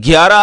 11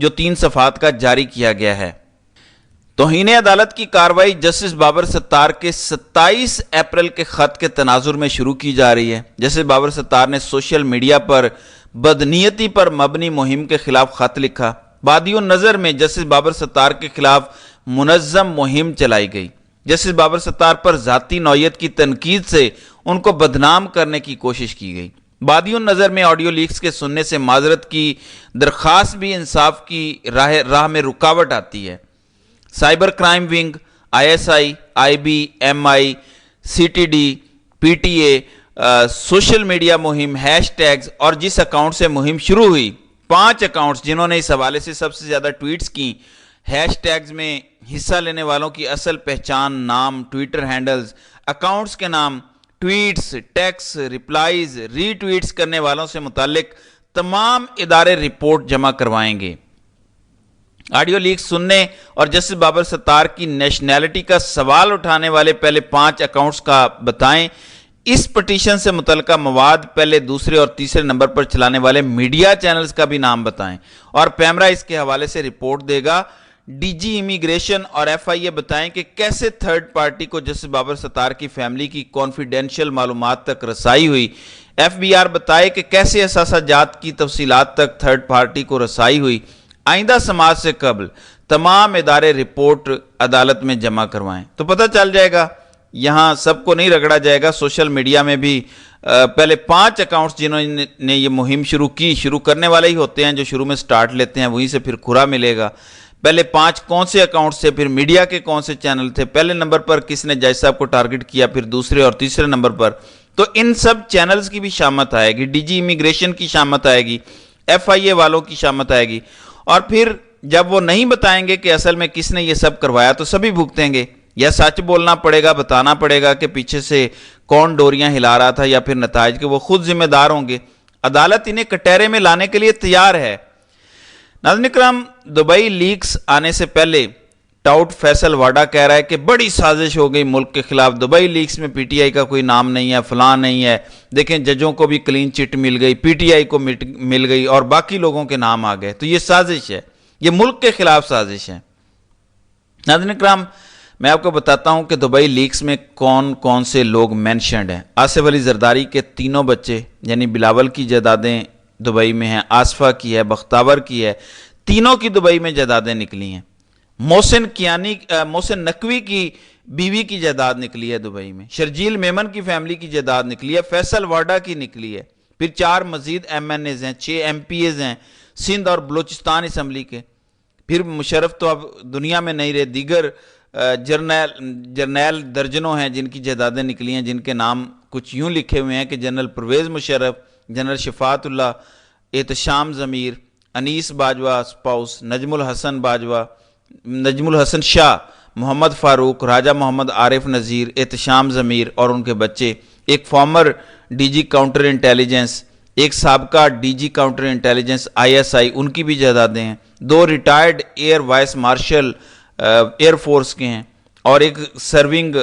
جو 3 صفحات کا جاری کیا گیا ہے۔ توہین عدالت کی کارروائی جسٹس بابر ستار کے 27 اپریل کے خط کے تناظر میں شروع کی جا رہی ہے۔ جسٹس بابر ستار نے سوشل میڈیا پر بدنیتی پر مبنی مہم کے خلاف خط لکھا۔ بادی النظر میں جسٹس بابر ستار کے خلاف منظم مہم چلائی گئی۔ جسٹس بابر ستار پر ذاتی نوعیت کی تنقید سے ان کو بدنام کرنے کی کوشش کی گئی۔ بادی النظر میں آڈیو لیکس کے سننے سے معذرت کی درخواست بھی انصاف کی راہ میں رکاوٹ آتی ہے۔ Cyber crime wing, ISI، IB، MI، CTD، PTA، social media مہم، ہیش ٹیگز اور جس اکاؤنٹ سے مہم شروع ہوئی، 5 اکاؤنٹس جنہوں نے اس حوالے سے سب سے زیادہ ٹویٹس کی، ہیش ٹیگز میں حصہ لینے والوں کی اصل پہچان، نام، ٹویٹر ہینڈلز، اکاؤنٹس کے نام، ٹویٹس، ٹیکس، ریپلائز، ری ٹویٹس کرنے والوں سے متعلق تمام ادارے رپورٹ جمع کروائیں گے۔ آڈیو لیک سننے اور جسٹس بابر ستار کی نیشنلٹی کا سوال اٹھانے والے پہلے 5 اکاؤنٹس کا بتائیں۔ اس پٹیشن سے متعلقہ مواد پہلے، دوسرے اور تیسرے نمبر پر چلانے والے میڈیا چینلز کا بھی نام بتائیں، اور پیمرا اس کے حوالے سے رپورٹ دے گا۔ DG امیگریشن اور FIA بتائیں کہ کیسے تھرڈ پارٹی کو جسٹس بابر ستار کی فیملی کی کانفیڈینشیل معلومات تک رسائی ہوئی۔ FBR بتائے کہ کیسے اثاثہ جات کی تفصیلات تک تھرڈ پارٹی کو رسائی ہوئی۔ آئندہ سماعت سے قبل تمام ادارے رپورٹ عدالت میں جمع کروائیں، تو پتہ چل جائے گا۔ یہاں سب کو نہیں رگڑا جائے گا، سوشل میڈیا میں بھی پہلے 5 اکاؤنٹس جنہوں نے یہ مہم شروع کرنے والے ہی ہوتے ہیں، جو شروع میں سٹارٹ لیتے ہیں، وہیں سے پھر کھرا ملے گا۔ پہلے 5 کون سے اکاؤنٹس تھے، پھر میڈیا کے کون سے چینل تھے، پہلے نمبر پر کس نے جج صاحب کو ٹارگٹ کیا، پھر دوسرے اور تیسرے نمبر پر، تو ان سب چینلز کی بھی شامت آئے گی، DG امیگریشن کی شامت آئے گی، FIA والوں کی شامت آئے گی، اور پھر جب وہ نہیں بتائیں گے کہ اصل میں کس نے یہ سب کروایا تو سبھی بھگتیں گے، یا سچ بولنا پڑے گا، بتانا پڑے گا کہ پیچھے سے کون ڈوریاں ہلا رہا تھا، یا پھر نتائج کے وہ خود ذمہ دار ہوں گے۔ عدالت انہیں کٹہرے میں لانے کے لیے تیار ہے۔ ناظرین اکرام، دبئی لیکس آنے سے پہلے ٹاؤٹ فیصل واڈا کہہ رہا ہے کہ بڑی سازش ہو گئی ملک کے خلاف، دبئی لیکس میں PTI کا کوئی نام نہیں ہے، فلاں نہیں ہے، دیکھیں ججوں کو بھی کلین چٹ مل گئی، PTI کو مل گئی، اور باقی لوگوں کے نام آ گئے، تو یہ سازش ہے، یہ ملک کے خلاف سازش ہے۔ ناظرین اکرام، میں آپ کو بتاتا ہوں کہ دبئی لیکس میں کون کون سے لوگ مینشنڈ ہیں۔ آصف علی زرداری کے 3 بچے، یعنی بلاول کی جائیدادیں دبئی میں ہیں، آصفہ کی ہے، بختاور کی ہے، تینوں کی دبئی میں جائیدادیں نکلی ہیں۔ محسن نقوی کی بیوی کی جائیداد نکلی ہے دبئی میں، شرجیل میمن کی فیملی کی جائیداد نکلی ہے، فیصل واڈا کی نکلی ہے، پھر 4 مزید MNAs ہیں، 6 MPAs ہیں سندھ اور بلوچستان اسمبلی کے، پھر مشرف تو اب دنیا میں نہیں رہے، دیگر جرنیل درجنوں ہیں جن کی جائیدادیں نکلی ہیں، جن کے نام کچھ یوں لکھے ہوئے ہیں کہ جنرل پرویز مشرف، جنرل شفاعت اللہ، احتشام ضمیر، انیس باجوہ سپاؤس، نجم الحسن شاہ، محمد فاروق، راجہ محمد عارف نذیر، احتشام ضمیر اور ان کے بچے، ایک فارمر DG کاؤنٹر انٹیلیجنس، ایک سابقہ DG کاؤنٹر انٹیلیجنس ISI، ان کی بھی جائیدادیں ہیں، 2 retired air vice marshal air force کے ہیں، اور ایک سرونگ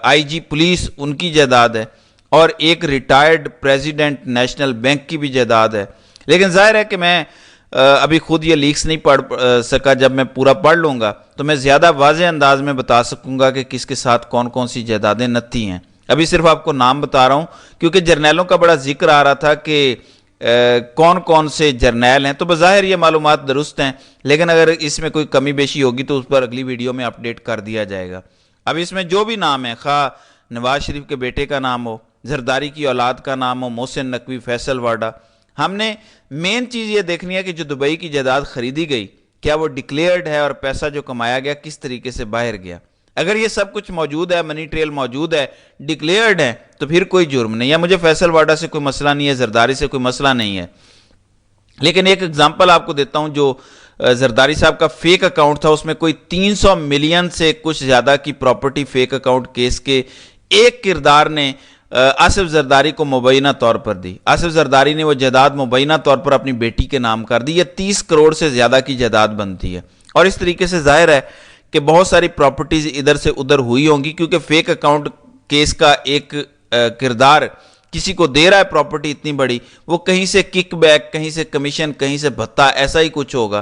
IG پولیس، ان کی جائیداد ہے، اور ایک ریٹائرڈ پریزیڈنٹ نیشنل بینک کی بھی جائیداد ہے۔ لیکن ظاہر ہے کہ میں ابھی خود یہ لیکس نہیں پڑھ سکا، جب میں پورا پڑھ لوں گا تو میں زیادہ واضح انداز میں بتا سکوں گا کہ کس کے ساتھ کون کون سی جائیدادیں نتی ہیں۔ ابھی صرف آپ کو نام بتا رہا ہوں کیونکہ جرنیلوں کا بڑا ذکر آ رہا تھا کہ کون کون سے جرنیل ہیں، تو بظاہر یہ معلومات درست ہیں، لیکن اگر اس میں کوئی کمی بیشی ہوگی تو اس پر اگلی ویڈیو میں اپڈیٹ کر دیا جائے گا۔ اب اس میں جو بھی نام ہے، خواہ نواز شریف کے بیٹے کا نام ہو، زرداری کی اولاد کا نام ہو، محسن نقوی، فیصل واڈا، ہم نے مین چیز یہ دیکھنی ہے کہ جو دبئی کی جائیداد خریدی گئی کیا وہ ڈکلیئرڈ ہے، اور پیسہ جو کمایا گیا کس طریقے سے باہر گیا۔ اگر یہ سب کچھ موجود ہے، منی ٹریل موجود ہے، ڈکلیئرڈ ہے، تو پھر کوئی جرم نہیں ہے، مجھے فیصل واڈا سے کوئی مسئلہ نہیں ہے، زرداری سے کوئی مسئلہ نہیں ہے۔ لیکن ایک اگزامپل آپ کو دیتا ہوں، جو زرداری صاحب کا فیک اکاؤنٹ تھا، اس میں کوئی 300 ملین سے کچھ زیادہ کی پراپرٹی فیک اکاؤنٹ کیس کے ایک کردار نے آصف زرداری کو مبینہ طور پر دی۔ آصف زرداری نے وہ جائیداد مبینہ طور پر اپنی بیٹی کے نام کر دی، یہ 30 کروڑ سے زیادہ کی جائیداد بنتی ہے، اور اس طریقے سے ظاہر ہے کہ بہت ساری پراپرٹیز ادھر سے ادھر ہوئی ہوں گی، کیونکہ فیک اکاؤنٹ کیس کا ایک کردار کسی کو دے رہا ہے پراپرٹی اتنی بڑی، وہ کہیں سے کک بیک، کہیں سے کمیشن، کہیں سے بھتہ، ایسا ہی کچھ ہوگا۔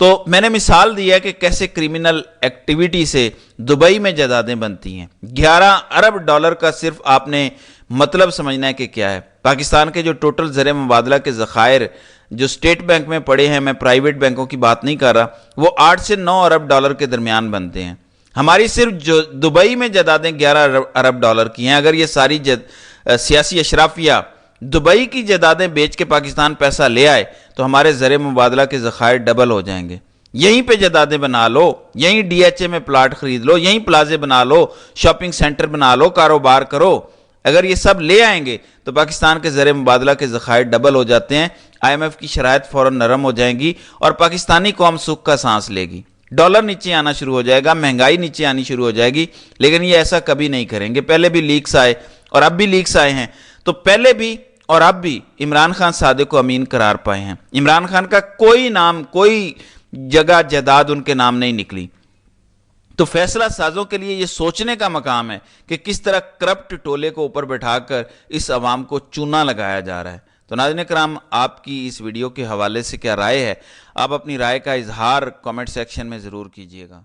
تو میں نے مثال دی ہے کہ کیسے کرمنل ایکٹیویٹی سے دبئی میں جائیدادیں بنتی ہیں. 11 ارب ڈالر کا صرف آپ نے مطلب سمجھنا ہے کہ کیا ہے. پاکستان کے جو ٹوٹل زر مبادلہ کے ذخائر جو اسٹیٹ بینک میں پڑے ہیں، میں پرائیویٹ بینکوں کی بات نہیں کر رہا، وہ 8 سے 9 ارب ڈالر کے درمیان بنتے ہیں. ہماری صرف جو دبئی میں جائیدادیں 11 ارب ڈالر کی ہیں. اگر یہ ساری سیاسی اشرافیہ دبئی کی جائیدادیں بیچ کے پاکستان پیسہ لے آئے تو ہمارے زر مبادلہ کے ذخائر ڈبل ہو جائیں گے. یہیں پہ جائیدادیں بنا لو، یہیں ڈی ایچ اے میں پلاٹ خرید لو، یہیں پلازے بنا لو، شاپنگ سینٹر بنا لو، کاروبار کرو. اگر یہ سب لے آئیں گے تو پاکستان کے زر مبادلہ کے ذخائر ڈبل ہو جاتے ہیں. آئی ایم ایف کی شرائط فوراً نرم ہو جائیں گی اور پاکستانی قوم سکھ کا سانس لے گی. ڈالر نیچے آنا شروع ہو جائے گا، مہنگائی نیچے آنی شروع ہو جائے گی. لیکن یہ ایسا کبھی نہیں کریں گے. پہلے بھی لیکس آئے اور اب بھی لیکس آئے ہیں، تو پہلے بھی اور اب بھی عمران خان صادق کو امین قرار پائے ہیں. عمران خان کا کوئی نام، کوئی جگہ جائیداد ان کے نام نہیں نکلی. تو فیصلہ سازوں کے لیے یہ سوچنے کا مقام ہے کہ کس طرح کرپٹ ٹولے کو اوپر بٹھا کر اس عوام کو چونا لگایا جا رہا ہے. تو ناظرین کرام، آپ کی اس ویڈیو کے حوالے سے کیا رائے ہے؟ آپ اپنی رائے کا اظہار کامنٹ سیکشن میں ضرور کیجئے گا.